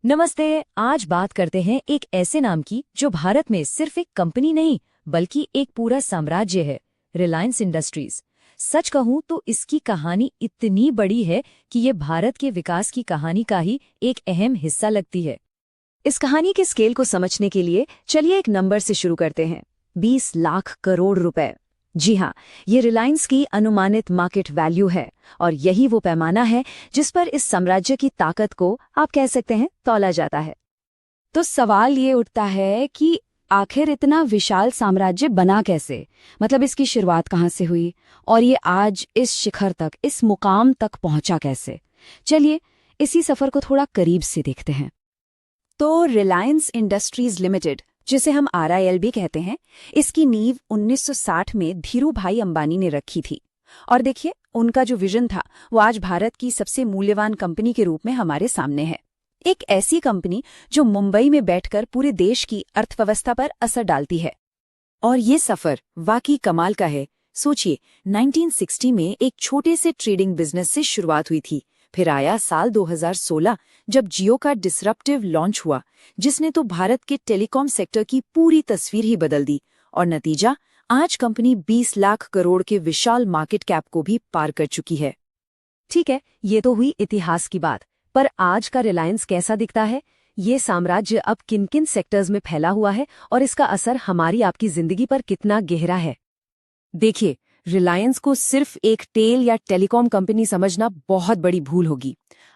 नमस्ते। आज बात करते हैं एक ऐसे नाम की जो भारत में सिर्फ एक कंपनी नहीं बल्कि एक पूरा साम्राज्य है, रिलायंस इंडस्ट्रीज। सच कहूं तो इसकी कहानी इतनी बड़ी है कि ये भारत के विकास की कहानी का ही एक अहम हिस्सा लगती है। इस कहानी के स्केल को समझने के लिए चलिए एक नंबर से शुरू करते हैं। 20 लाख करोड़ रुपए। जी हाँ, ये रिलायंस की अनुमानित मार्केट वैल्यू है और यही वो पैमाना है जिस पर इस साम्राज्य की ताकत को आप कह सकते हैं तौला जाता है। तो सवाल ये उठता है कि आखिर इतना विशाल साम्राज्य बना कैसे? मतलब इसकी शुरुआत कहाँ से हुई और ये आज इस शिखर तक, इस मुकाम तक पहुंचा कैसे? चलिए इसी सफर को थोड़ा करीब से देखते हैं। तो रिलायंस इंडस्ट्रीज लिमिटेड, जिसे हम RIL भी कहते हैं, इसकी नींव 1960 में धीरूभाई अंबानी ने रखी थी। और देखिए, उनका जो विजन था वो आज भारत की सबसे मूल्यवान कंपनी के रूप में हमारे सामने है। एक ऐसी कंपनी जो मुंबई में बैठकर पूरे देश की अर्थव्यवस्था पर असर डालती है। और ये सफर वाकई कमाल का है। सोचिए, 1960 में एक छोटे से ट्रेडिंग बिजनेस से शुरुआत हुई थी। फिर आया साल 2016 जब जियो का डिसरप्टिव लॉन्च हुआ, जिसने तो भारत के टेलीकॉम सेक्टर की पूरी तस्वीर ही बदल दी। और नतीजा, आज कंपनी 20 लाख करोड़ के विशाल मार्केट कैप को भी पार कर चुकी है। ठीक है, ये तो हुई इतिहास की बात, पर आज का रिलायंस कैसा दिखता है? ये साम्राज्य अब किन किन सेक्टर्स में फैला हुआ है और इसका असर हमारी आपकी जिंदगी पर कितना गहरा है? देखिए, रिलायंस को सिर्फ एक टेल या टेलीकॉम कंपनी समझना बहुत बड़ी भूल होगी।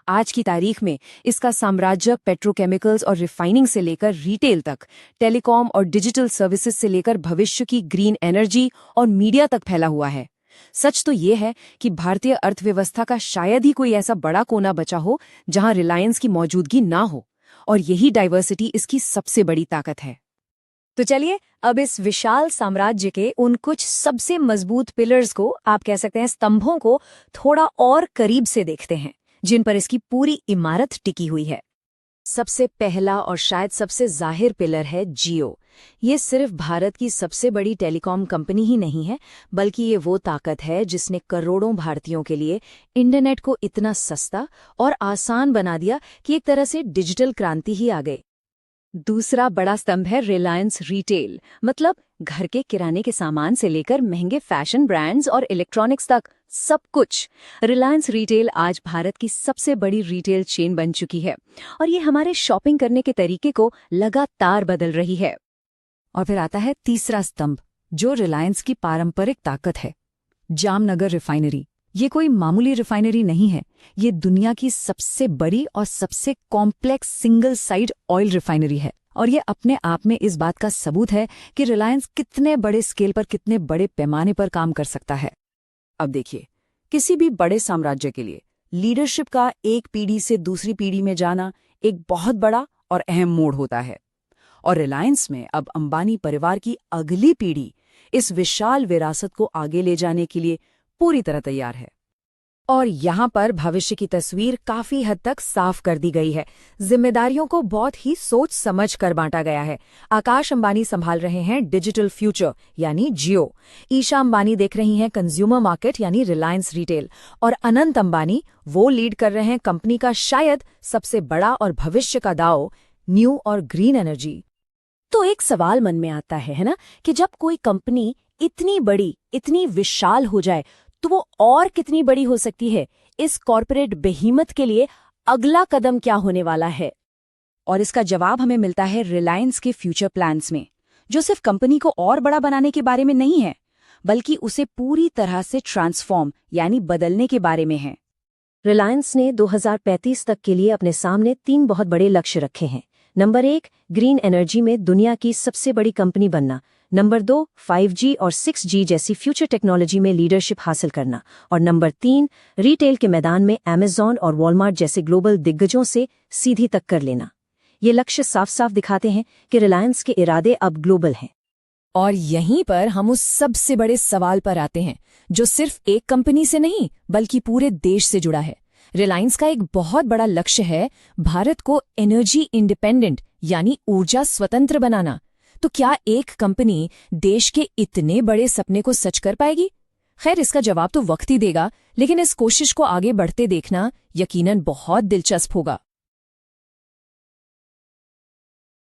आज की तारीख में इसका साम्राज्य पेट्रोकेमिकल्स और रिफाइनिंग से लेकर रिटेल तक, टेलीकॉम और डिजिटल सर्विसेज से लेकर भविष्य की ग्रीन एनर्जी और मीडिया तक फैला हुआ है। सच तो ये है कि भारतीय अर्थव्यवस्था का शायद ही कोई ऐसा बड़ा कोना बचा हो जहां रिलायंस की मौजूदगी ना हो, और यही डाइवर्सिटी इसकी सबसे बड़ी ताकत है। तो चलिए अब इस विशाल साम्राज्य के उन कुछ सबसे मजबूत पिलर्स को, आप कह सकते हैं स्तंभों को, थोड़ा और करीब से देखते हैं, जिन पर इसकी पूरी इमारत टिकी हुई है। सबसे पहला और शायद सबसे जाहिर पिलर है जियो। ये सिर्फ भारत की सबसे बड़ी टेलीकॉम कंपनी ही नहीं है, बल्कि ये वो ताकत है जिसने करोड़ों भारतीयों के लिए इंटरनेट को इतना सस्ता और आसान बना दिया कि एक तरह से डिजिटल क्रांति ही आ गई। दूसरा बड़ा स्तंभ है रिलायंस रिटेल, मतलब घर के किराने के सामान से लेकर महंगे फैशन ब्रांड्स और इलेक्ट्रॉनिक्स तक सब कुछ। रिलायंस रिटेल आज भारत की सबसे बड़ी रिटेल चेन बन चुकी है और ये हमारे शॉपिंग करने के तरीके को लगातार बदल रही है। और फिर आता है तीसरा स्तंभ, जो रिलायंस की पारंपरिक ताकत है, जामनगर रिफाइनरी। ये कोई मामूली रिफाइनरी नहीं है, ये दुनिया की सबसे बड़ी और सबसे complex single side oil refinery है। और ये अपने आप में इस बात का सबूत है कि रिलायंस कितने बड़े स्केल पर, कितने बड़े पैमाने पर काम कर सकता है। अब देखिए, किसी भी बड़े साम्राज्य के लिए लीडरशिप का एक पीढ़ी से दूसरी पीढ़ी में जाना एक बहुत बड़ा और अहम मोड़ होता है। और रिलायंस में अब अंबानी परिवार की अगली पीढ़ी इस विशाल विरासत को आगे ले जाने के लिए पूरी तरह तैयार है। और यहाँ पर भविष्य की तस्वीर काफी हद तक साफ कर दी गई है। जिम्मेदारियों को बहुत ही सोच समझ कर बांटा गया है। आकाश अंबानी संभाल रहे हैं डिजिटल फ्यूचर यानी जियो, ईशा अंबानी देख रही हैं कंज्यूमर मार्केट यानी रिलायंस रिटेल, और अनंत अंबानी वो लीड कर रहे हैं कंपनी का शायद सबसे बड़ा और भविष्य का दाव, न्यू और ग्रीन एनर्जी। तो एक सवाल मन में आता है ना, कि जब कोई कंपनी इतनी बड़ी, इतनी विशाल हो जाए तो वो और कितनी बड़ी हो सकती है? इस कॉर्पोरेट बेहीमत के लिए अगला कदम क्या होने वाला है? और इसका जवाब हमें मिलता है रिलायंस के फ्यूचर प्लान्स में, जो सिर्फ कंपनी को और बड़ा बनाने के बारे में नहीं है, बल्कि उसे पूरी तरह से ट्रांसफॉर्म यानी बदलने के बारे में है। रिलायंस ने 2035 तक के लिए अपने सामने 3 बहुत बड़े लक्ष्य रखे हैं। नंबर 1, ग्रीन एनर्जी में दुनिया की सबसे बड़ी कंपनी बनना। नंबर 2, 5G और 6G जैसी फ्यूचर टेक्नोलॉजी में लीडरशिप हासिल करना। और नंबर 3, रिटेल के मैदान में अमेज़न और वॉलमार्ट जैसे ग्लोबल दिग्गजों से सीधी टक्कर लेना। ये लक्ष्य साफ साफ दिखाते हैं कि रिलायंस के इरादे अब ग्लोबल हैं। और यहीं पर हम उस सबसे बड़े सवाल पर आते हैं, जो सिर्फ एक कंपनी से नहीं बल्कि पूरे देश से जुड़ा है। रिलायंस का एक बहुत बड़ा लक्ष्य है भारत को एनर्जी इंडिपेंडेंट यानी ऊर्जा स्वतंत्र बनाना। तो क्या एक कंपनी देश के इतने बड़े सपने को सच कर पाएगी? खैर, इसका जवाब तो वक्त ही देगा, लेकिन इस कोशिश को आगे बढ़ते देखना यकीनन बहुत दिलचस्प होगा।